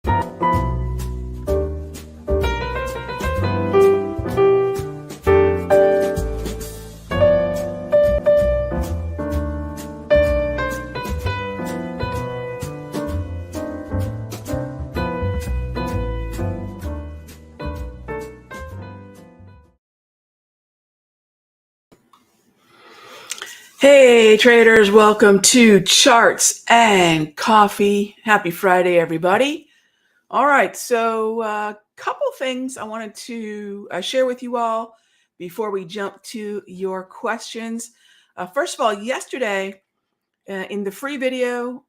Hey traders, welcome to Charts and Coffee. Happy Friday, everybody. All right, so a couple things I wanted to share with you all before we jump to your questions. First of all, yesterday in the free video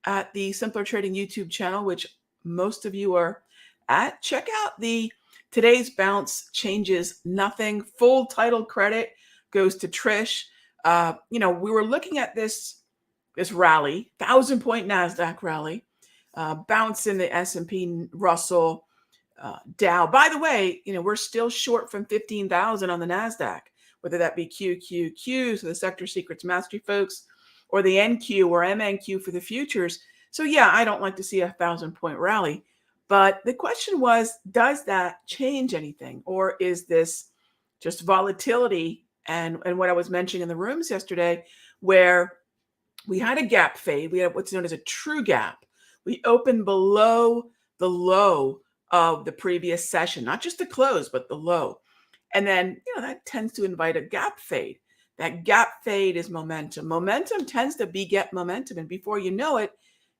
at the Simpler Trading YouTube channel, which most of you are at, check out the Today's Bounce Changes Nothing. Full title credit goes to Trish. We were looking at this rally, 1,000-point NASDAQ rally, bounce in the S&P Russell, Dow. By the way, we're still short from 15,000 on the NASDAQ, whether that be QQQ, so the Sector Secrets Mastery folks, or the NQ or MNQ for the futures. So yeah, I don't like to see a 1,000-point rally. But the question was, does that change anything? Or is this just volatility? And what I was mentioning in the rooms yesterday, where we had a gap fade. We had what's known as a true gap. We opened below the low of the previous session, not just the close, but the low. And then, that tends to invite a gap fade. That gap fade is momentum. Momentum tends to beget momentum. And before you know it,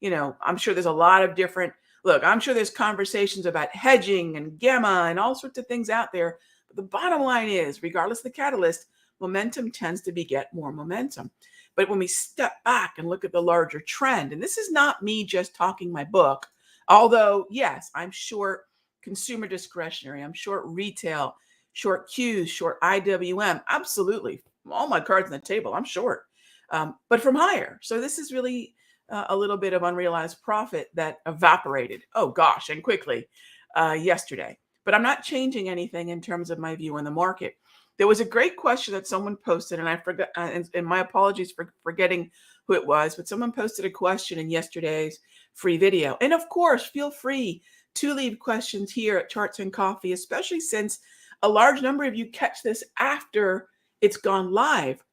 I'm sure there's a lot of different, I'm sure there's conversations about hedging and gamma and all sorts of things out there. But the bottom line is, regardless of the catalyst, momentum tends to beget more momentum. But when we step back and look at the larger trend, and this is not me just talking my book, although, yes, I'm short consumer discretionary, I'm short retail, short Qs, short IWM, absolutely. All my cards on the table, I'm short, but from higher. So this is really a little bit of unrealized profit that evaporated, and quickly yesterday. But I'm not changing anything in terms of my view on the market. There was a great question that someone posted, and I forgot, and my apologies for forgetting who it was, but someone posted a question in yesterday's free video. And of course, feel free to leave questions here at Charts and Coffee, especially since a large number of you catch this after it's gone live.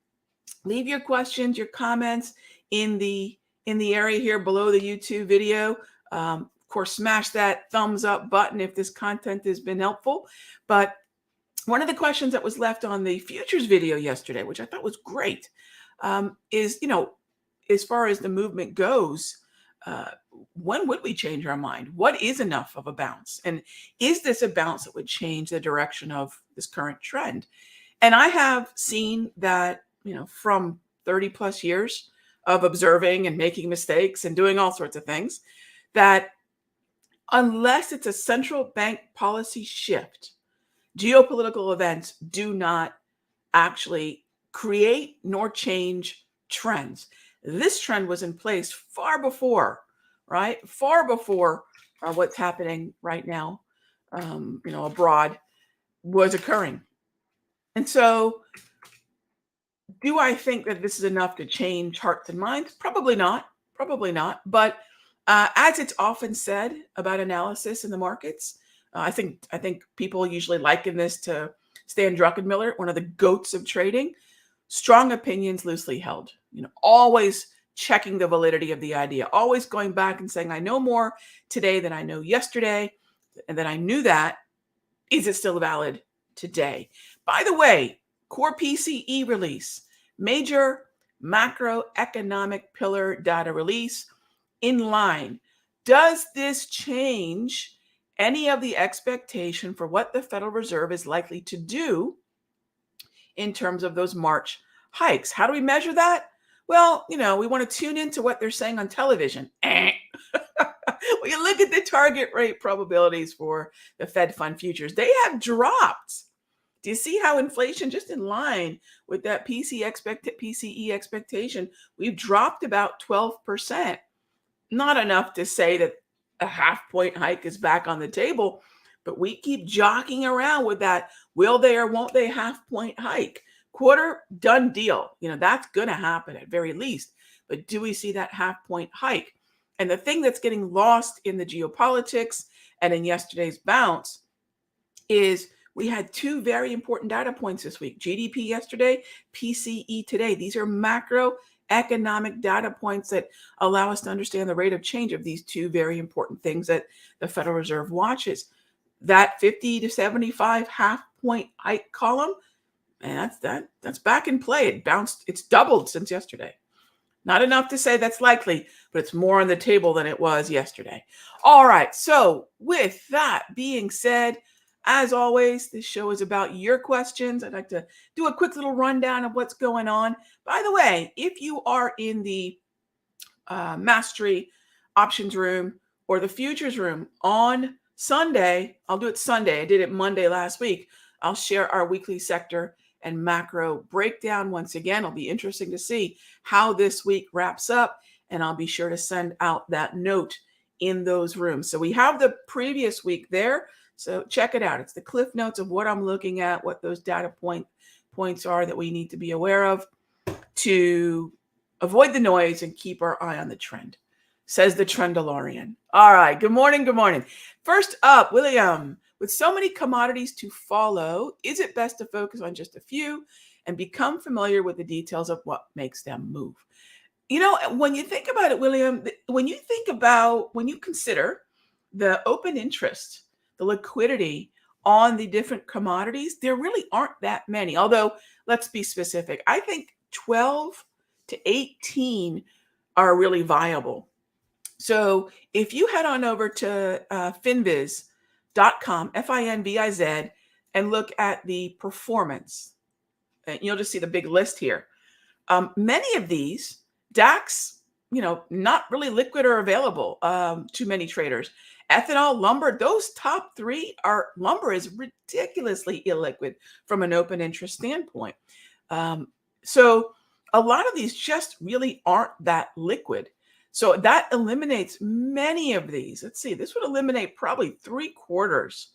Leave your questions, your comments in the area here below the YouTube video. Of course, smash that thumbs up button if this content has been helpful. But one of the questions that was left on the futures video yesterday, which I thought was great, is, as far as the movement goes, when would we change our mind? What is enough of a bounce? And is this a bounce that would change the direction of this current trend? And I have seen that, from 30 plus years of observing and making mistakes and doing all sorts of things, that unless it's a central bank policy shift, geopolitical events do not actually create nor change trends. This trend was in place far before, right? Far before what's happening right now, abroad was occurring. And so do I think that this is enough to change hearts and minds? Probably not. But as it's often said about analysis in the markets, I think people usually liken this to Stan Druckenmiller, one of the goats of trading. Strong opinions loosely held, always checking the validity of the idea, always going back and saying, I know more today than I know yesterday, and then I knew that. Is it still valid today? By the way, core PCE release, major macroeconomic pillar data release in line. Does this change any of the expectation for what the Federal Reserve is likely to do in terms of those March hikes? How do we measure that? Well, we want to tune into what they're saying on television. We look at the target rate probabilities for the Fed fund futures. They have dropped. Do you see how inflation, just in line with that PCE expectation, we've dropped about 12%. Not enough to say that a half-point hike is back on the table, but we keep jockeying around with that will they or won't they half-point hike. Quarter done deal. That's going to happen at very least. But do we see that half-point hike? And the thing that's getting lost in the geopolitics and in yesterday's bounce is we had two very important data points this week: GDP yesterday, PCE today. These are macroeconomic data points that allow us to understand the rate of change of these two very important things that the Federal Reserve watches. That 50 to 75 half point hike column, and that's back in play. It bounced, it's doubled since yesterday. Not enough to say that's likely, but it's more on the table than it was yesterday. All right. So with that being said, as always, this show is about your questions. I'd like to do a quick little rundown of what's going on. By the way, if you are in the Mastery Options Room or the Futures Room on Sunday, I'll do it Sunday. I did it Monday last week. I'll share our weekly sector and macro breakdown. Once again, it'll be interesting to see how this week wraps up, and I'll be sure to send out that note in those rooms. So we have the previous week there. So check it out. It's the cliff notes of what I'm looking at, what those data points are that we need to be aware of to avoid the noise and keep our eye on the trend, says the Trendalorian. All right. Good morning. Good morning. First up, William. With so many commodities to follow, is it best to focus on just a few and become familiar with the details of what makes them move? You know, when you think about it, William, when you consider the open interest, the liquidity on the different commodities, there really aren't that many. Although, let's be specific. I think 12 to 18 are really viable. So if you head on over to finviz.com, FINVIZ, and look at the performance, and you'll just see the big list here. Many of these, DAX, not really liquid or available to many traders. Ethanol, lumber, those top three lumber is ridiculously illiquid from an open interest standpoint. So a lot of these just really aren't that liquid. So that eliminates many of these. Let's see, this would eliminate probably 3/4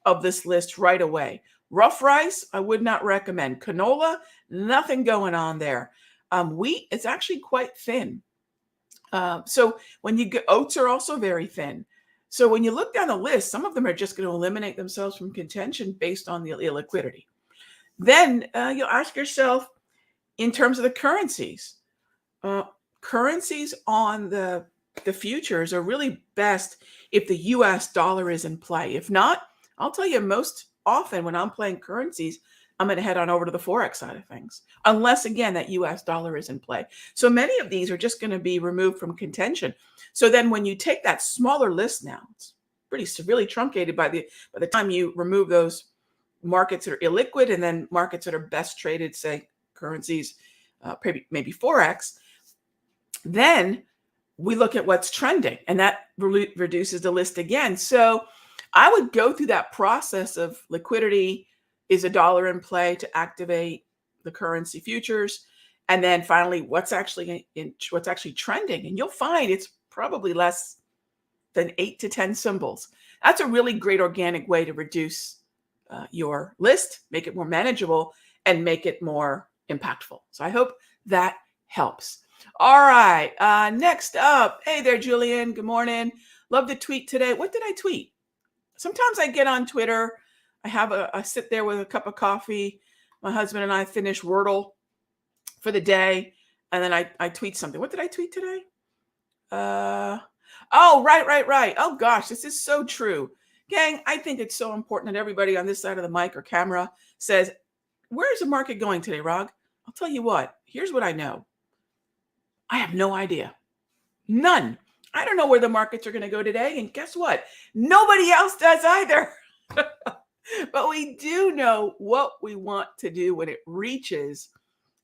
of this list right away. Rough rice, I would not recommend. Canola, nothing going on there. Wheat, it's actually quite thin. So when you get oats are also very thin. So when you look down the list, some of them are just going to eliminate themselves from contention based on the illiquidity. Then you'll ask yourself, in terms of the currencies, currencies on the futures are really best if the US dollar is in play. If not, I'll tell you, most often when I'm playing currencies, I'm going to head on over to the Forex side of things, unless, again, that US dollar is in play. So many of these are just going to be removed from contention. So then when you take that smaller list now, it's pretty severely truncated by the time you remove those markets that are illiquid and then markets that are best traded, say currencies, maybe Forex. Then we look at what's trending, and that reduces the list again. So I would go through that process of liquidity. Is a dollar in play to activate the currency futures? And then finally, what's actually trending? And you'll find it's probably less than 8 to 10 symbols. That's a really great organic way to reduce your list, make it more manageable, and make it more impactful. So I hope that helps. All right. Next up, hey there, Julian. Good morning. Love the tweet today. What did I tweet? Sometimes I get on Twitter. I sit there with a cup of coffee. My husband and I finish Wordle for the day. And then I tweet something. What did I tweet today? Right. Oh gosh, this is so true. Gang, I think it's so important that everybody on this side of the mic or camera says, where's the market going today, Rog? I'll tell you what, here's what I know. I have no idea. None. I don't know where the markets are going to go today. And guess what? Nobody else does either. But we do know what we want to do when it reaches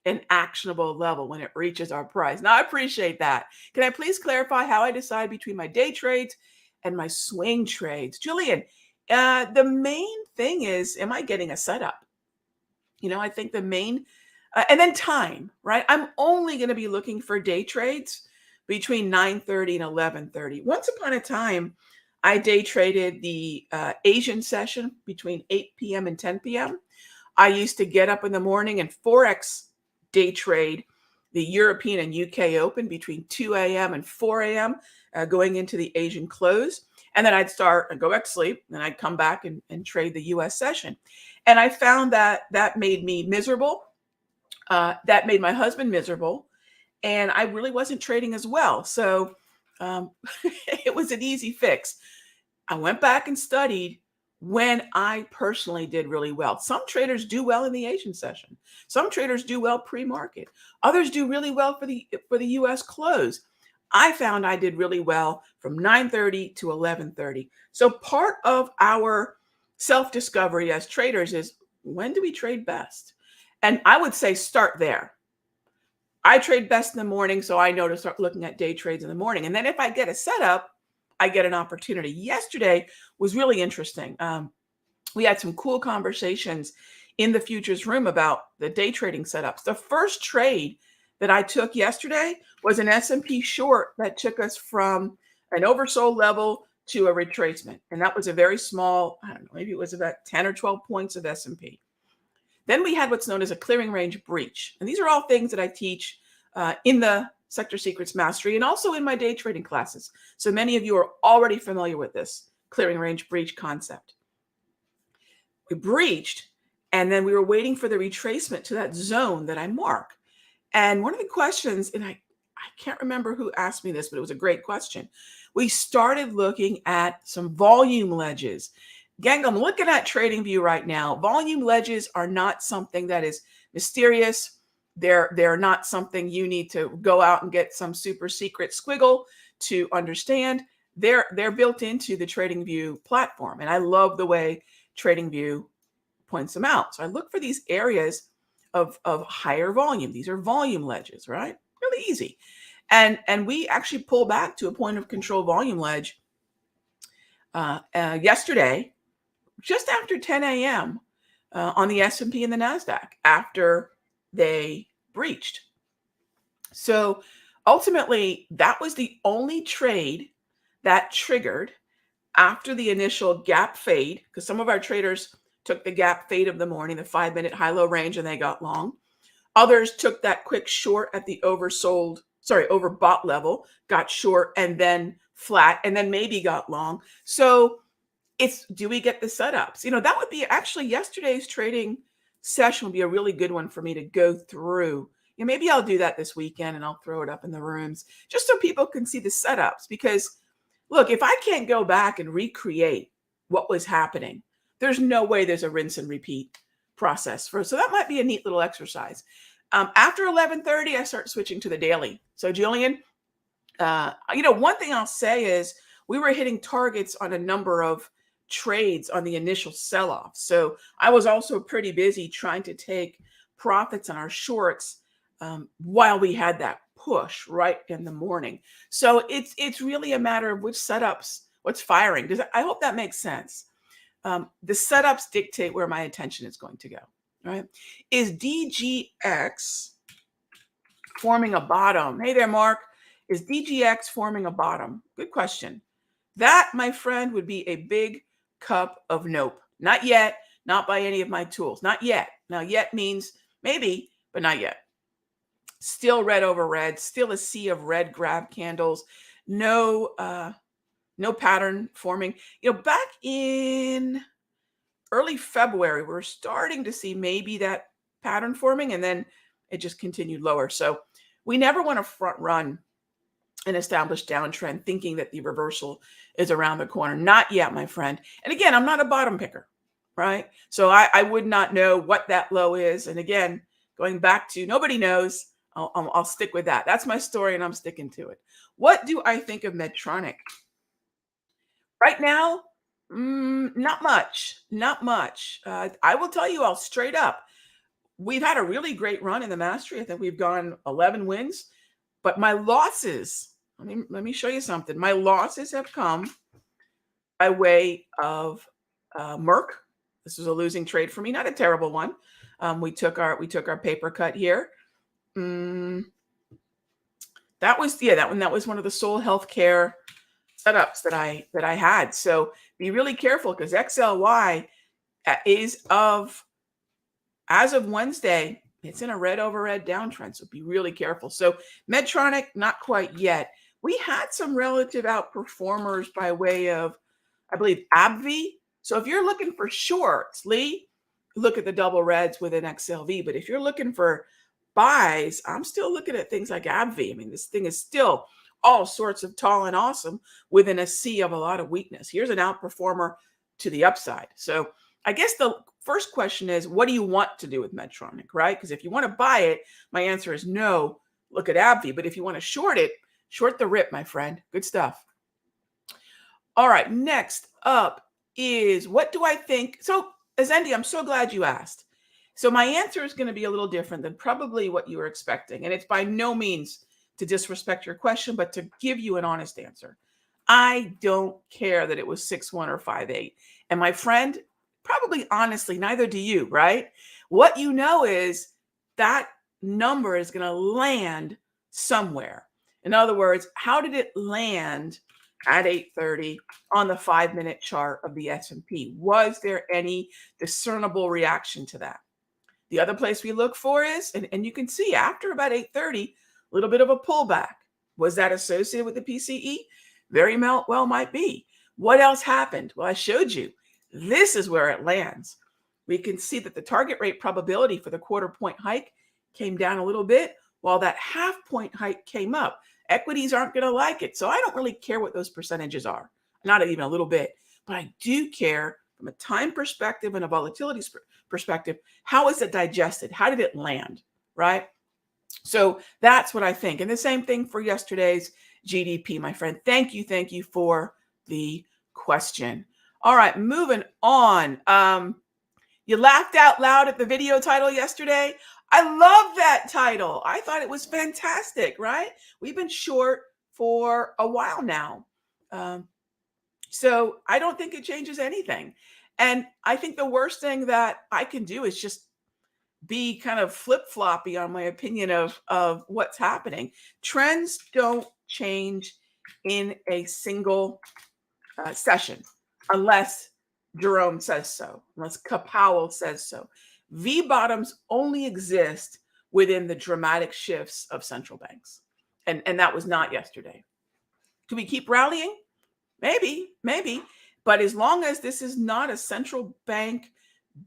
an actionable level, when it reaches our price. Now, I appreciate that. Can I please clarify how I decide between my day trades and my swing trades? Julian, the main thing is, am I getting a setup? I think the main, and then time, right? I'm only going to be looking for day trades between 9:30 and 11:30. Once upon a time, I day traded the Asian session between 8 p.m. and 10 p.m. I used to get up in the morning and Forex day trade the European and UK Open between 2 a.m. and 4 a.m. going into the Asian close. And then I'd start and go back to sleep. And I'd come back and trade the US session. And I found that that made me miserable. That made my husband miserable. And I really wasn't trading as well. So it was an easy fix. I went back and studied when I personally did really well. Some traders do well in the Asian session. Some traders do well pre-market. Others do really well for the US close. I found I did really well from 9:30 to 11:30. So part of our self-discovery as traders is, when do we trade best? And I would say start there. I trade best in the morning, so I know to start looking at day trades in the morning. And then if I get a setup, I get an opportunity. Yesterday was really interesting. We had some cool conversations in the futures room about the day trading setups. The first trade that I took yesterday was an S&P short that took us from an oversold level to a retracement. And that was a very small, I don't know, maybe it was about 10 or 12 points of S&P. Then we had what's known as a clearing range breach. And these are all things that I teach in the Sector Secrets Mastery and also in my day trading classes. So many of you are already familiar with this clearing range breach concept. We breached, and then we were waiting for the retracement to that zone that I mark. And one of the questions, and I can't remember who asked me this, but it was a great question. We started looking at some volume ledges. Gang, I'm looking at TradingView right now. Volume ledges are not something that is mysterious. They're not something you need to go out and get some super secret squiggle to understand. They're built into the TradingView platform. And I love the way TradingView points them out. So I look for these areas of higher volume. These are volume ledges, right? Really easy. And we actually pull back to a point of control volume ledge yesterday, just after 10 a.m. On the S&P and the NASDAQ after they breached. So ultimately, that was the only trade that triggered after the initial gap fade, because some of our traders took the gap fade of the morning, the 5-minute high-low range, and they got long. Others took that quick short at the overbought level, got short and then flat, and then maybe got long. So it's, do we get the setups? That would be actually yesterday's trading session would be a really good one for me to go through. Maybe I'll do that this weekend and I'll throw it up in the rooms just so people can see the setups. Because look, if I can't go back and recreate what was happening, there's no way there's a rinse and repeat process so that might be a neat little exercise. After 11:30, I start switching to the daily. So Julian, one thing I'll say is we were hitting targets on a number of trades on the initial sell-off. So I was also pretty busy trying to take profits on our shorts while we had that push right in the morning. So it's really a matter of which setups, what's firing. I hope that makes sense. The setups dictate where my attention is going to go, right? Is DGX forming a bottom? Hey there, Mark. Is DGX forming a bottom? Good question. That, my friend, would be a big cup of nope. Not yet, not by any of my tools. Not yet. Now, yet means maybe, but not yet. Still red over red, still a sea of red grab candles. No pattern forming. Back in early February, we're starting to see maybe that pattern forming, and then it just continued lower. So we never want to front run an established downtrend thinking that the reversal is around the corner. Not yet, my friend. And again, I'm not a bottom picker, right? So I would not know what that low is. And again, going back to nobody knows, I'll stick with that. That's my story and I'm sticking to it. What do I think of Medtronic? Right now, not much. I will tell you all straight up, we've had a really great run in the mastery. I think we've gone 11 wins, but my losses, let me show you something. My losses have come by way of Merck. This was a losing trade for me, not a terrible one. We took our paper cut here. That was one of the Soul Healthcare setups that I had. So be really careful, because XLY is as of Wednesday, it's in a red over red downtrend. So be really careful. So Medtronic, not quite yet. we had some relative outperformers by way of, I believe, AbbVie. So if you're looking for shorts, Lee, look at the double reds with an XLV. But if you're looking for buys, I'm still looking at things like AbbVie. I mean, this thing is still all sorts of tall and awesome within a sea of a lot of weakness. Here's an outperformer to the upside. So I guess the first question is, what do you want to do with Medtronic, right? Because if you want to buy it, my answer is no, look at AbbVie. But if you want to short it, short the rip, my friend. Good stuff. All right, next up is, what do I think? So, Azendi, I'm so glad you asked. So my answer is going to be a little different than probably what you were expecting. And it's by no means to disrespect your question, but to give you an honest answer. I don't care that it was 6'1" or 5'8". And my friend, probably honestly, neither do you, right? What you know is that number is going to land somewhere. In other words, how did it land at 8:30 on the 5-minute chart of the S&P? Was there any discernible reaction to that? The other place we look for is, and you can see after about 8:30, a little bit of a pullback. Was that associated with the PCE? Very well might be. What else happened? Well, I showed you. This is where it lands. We can see that the target rate probability for the quarter point hike came down a little bit, while that half point hike came up. Equities aren't going to like it. So I don't really care what those percentages are, not even a little bit. But I do care from a time perspective and a volatility perspective. How is it digested? How did it land? Right? So that's what I think. And the same thing for yesterday's GDP, my friend. Thank you for the question. All right, moving on. You laughed out loud at the video title yesterday. I love that title. I thought it was fantastic, right? We've been short for a while now. So I don't think it changes anything. And I think the worst thing that I can do is just be kind of flip-floppy on my opinion of what's happening. Trends don't change in a single session unless Jerome says so, unless Powell says so. V-bottoms only exist within the dramatic shifts of central banks. And that was not yesterday. Do we keep rallying? Maybe. But as long as this is not a central bank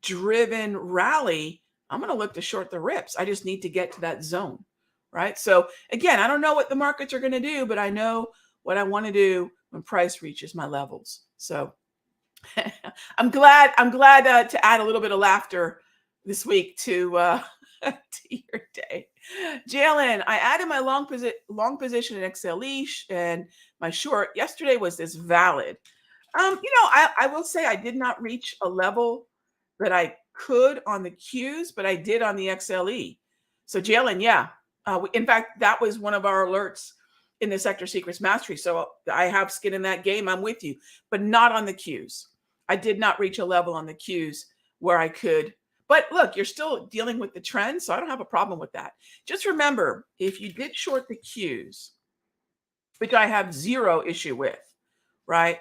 driven rally, I'm going to look to short the rips. I just need to get to that zone, right? So again, I don't know what the markets are going to do, but I know what I want to do when price reaches my levels. So I'm glad to add a little bit of laughter this week to to your day. Jalen, I added my long position in XLE and my short yesterday. Was this valid? I will say I did not reach a level that I could on the Qs, but I did on the XLE. So Jalen, yeah. In fact, that was one of our alerts in the Sector Secrets Mastery. So I have skin in that game. I'm with you, but not on the Qs. I did not reach a level on the Qs where I could. But look, you're still dealing with the trend, so I don't have a problem with that. Just remember, if you did short the Qs, which I have zero issue with, right?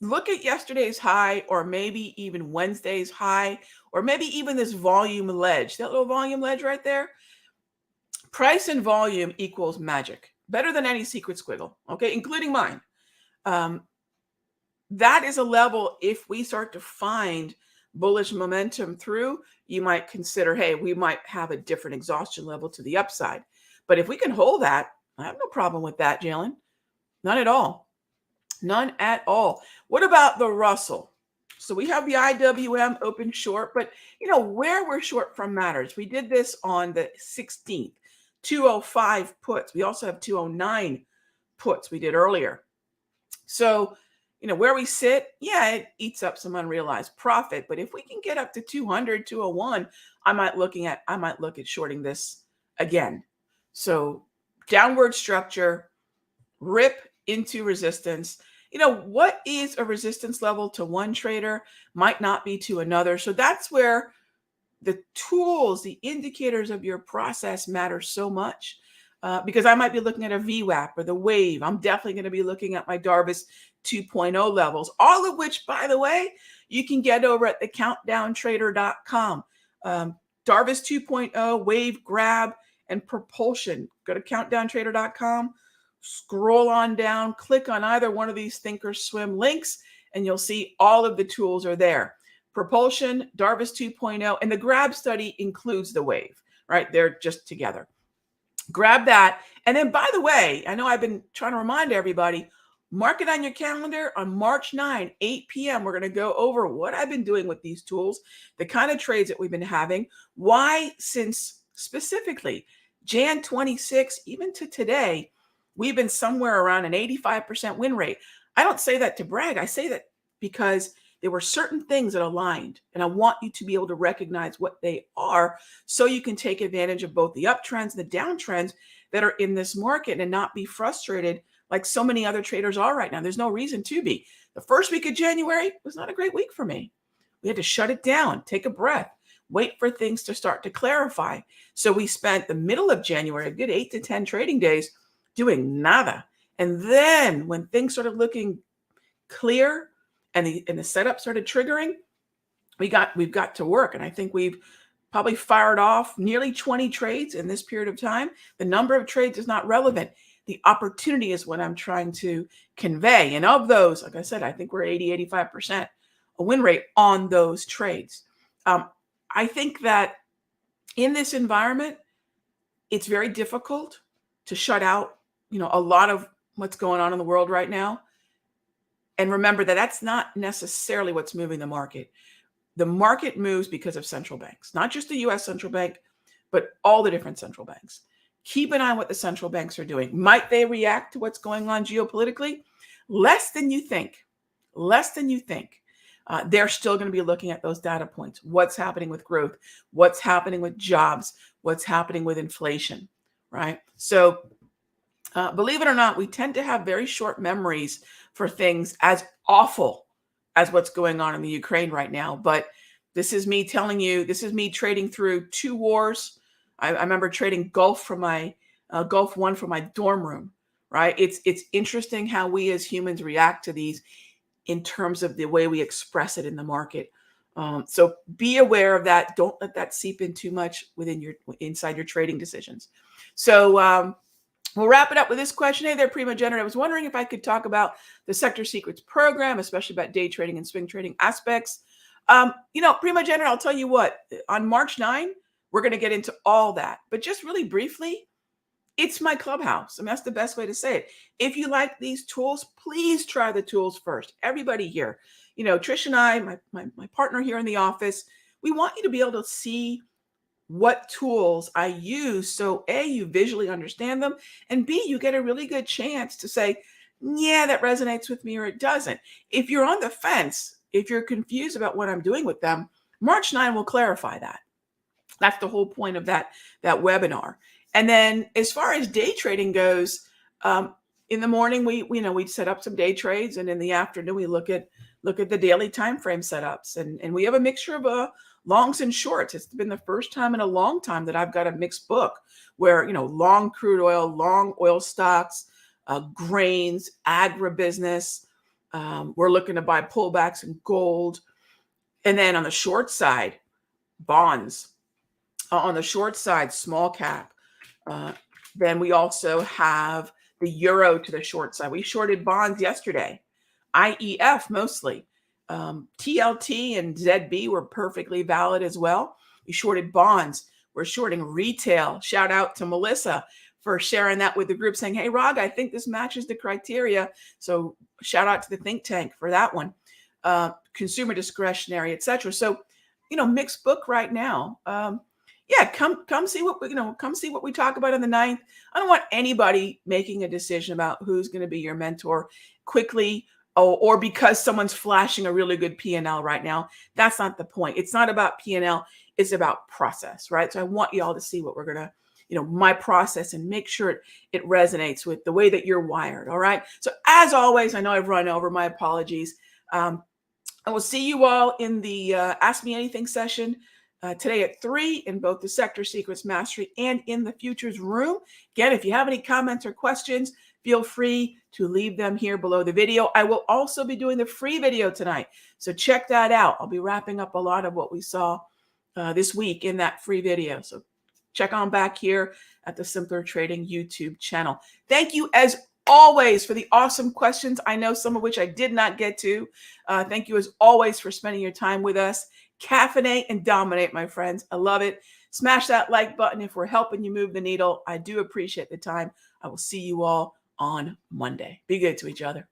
Look at yesterday's high, or maybe even Wednesday's high, or maybe even this volume ledge, that little volume ledge right there. Price and volume equals magic, better than any secret squiggle, okay, including mine. That is a level, if we start to find bullish momentum through, you might consider, hey, we might have a different exhaustion level to the upside. But if we can hold that, I have no problem with that, Jalen. None at all. None at all. What about the Russell? So we have the IWM open short, but where we're short from matters. We did this on the 16th, 205 puts. We also have 209 puts we did earlier. So, where we sit, yeah, it eats up some unrealized profit. But if we can get up to 200, 201, I might look at shorting this again. So downward structure, rip into resistance. What is a resistance level to one trader might not be to another. So that's where the tools, the indicators of your process matter so much. Because I might be looking at a VWAP or the wave. I'm definitely going to be looking at my Darvis 2.0 levels, all of which, by the way, you can get over at the countdowntrader.com. Darvis 2.0, wave, grab, and propulsion. Go to countdowntrader.com, scroll on down, click on either one of these Thinkorswim links, and you'll see all of the tools are there. Propulsion, Darvis 2.0, and the grab study includes the wave, right? They're just together. Grab that. And then, by the way, I know I've been trying to remind everybody, mark it on your calendar on March 9, 8 p.m. We're going to go over what I've been doing with these tools, the kind of trades that we've been having, why since specifically Jan 26, even to today, we've been somewhere around an 85% win rate. I don't say that to brag. I say that because there were certain things that aligned, and I want you to be able to recognize what they are so you can take advantage of both the uptrends and the downtrends that are in this market and not be frustrated like so many other traders are right now. There's no reason to be. The first week of January was not a great week for me. We had to shut it down, take a breath, wait for things to start to clarify. So we spent the middle of January, a good 8 to 10 trading days, doing nada. And then when things started looking clear and the setup started triggering, we've got to work. And I think we've probably fired off nearly 20 trades in this period of time. The number of trades is not relevant. The opportunity is what I'm trying to convey. And of those, like I said, I think we're 80, 85% a win rate on those trades. I think that in this environment, it's very difficult to shut out, a lot of what's going on in the world right now. And remember that that's not necessarily what's moving the market. The market moves because of central banks, not just the US central bank, but all the different central banks. Keep an eye on what the central banks are doing. Might they react to what's going on geopolitically? Less than you think. They're still going to be looking at those data points. What's happening with growth? What's happening with jobs? What's happening with inflation, right? So believe it or not, we tend to have very short memories for things as awful as what's going on in the Ukraine right now. But this is me telling you, this is me trading through 2 wars. I remember trading Gulf from my Gulf 1 from my dorm room, right? It's interesting how we as humans react to these in terms of the way we express it in the market. So be aware of that. Don't let that seep in too much inside your trading decisions. So we'll wrap it up with this question. Hey there, Prima Jenner. I was wondering if I could talk about the Sector Secrets program, especially about day trading and swing trading aspects. Prima Jenner, I'll tell you what, on March 9, we're going to get into all that. But just really briefly, it's my clubhouse. I mean, that's the best way to say it. If you like these tools, please try the tools first. Everybody here, Trish and I, my partner here in the office, we want you to be able to see what tools I use. So A, you visually understand them, and B, you get a really good chance to say, yeah, that resonates with me or it doesn't. If you're on the fence, if you're confused about what I'm doing with them, March 9 will clarify that. That's the whole point of that webinar. And then as far as day trading goes, in the morning, we set up some day trades. And in the afternoon, we look at the daily time frame setups. And we have a mixture of longs and shorts. It's been the first time in a long time that I've got a mixed book where, long crude oil, long oil stocks, grains, agribusiness. We're looking to buy pullbacks in gold. And then on the short side, bonds. On the short side, small cap. Then we also have the euro to the short side. We shorted bonds yesterday, IEF mostly. TLT and ZB were perfectly valid as well. We shorted bonds. We're shorting retail. Shout out to Melissa for sharing that with the group, saying, hey, Raghee, I think this matches the criteria. So shout out to the think tank for that one. Consumer discretionary, etc. So, mixed book right now. Come see what we talk about on the 9th. I don't want anybody making a decision about who's going to be your mentor quickly or because someone's flashing a really good P&L right now. That's not the point. It's not about P&L. It's about process, right? So I want you all to see what we're going to, my process, and make sure it resonates with the way that you're wired. All right. So as always, I know I've run over. My apologies. I will see you all in the Ask Me Anything session today at 3 in both the Sector Secrets Mastery and in the Futures Room. Again, if you have any comments or questions, feel free to leave them here below the video. I will also be doing the free video tonight, so check that out. I'll be wrapping up a lot of what we saw this week in that free video. So check on back here at the Simpler Trading YouTube channel. Thank you as always for the awesome questions. I know some of which I did not get to. Thank you as always for spending your time with us. Caffeinate and dominate, my friends. I love it. Smash that like button if we're helping you move the needle. I do appreciate the time. I will see you all on Monday. Be good to each other.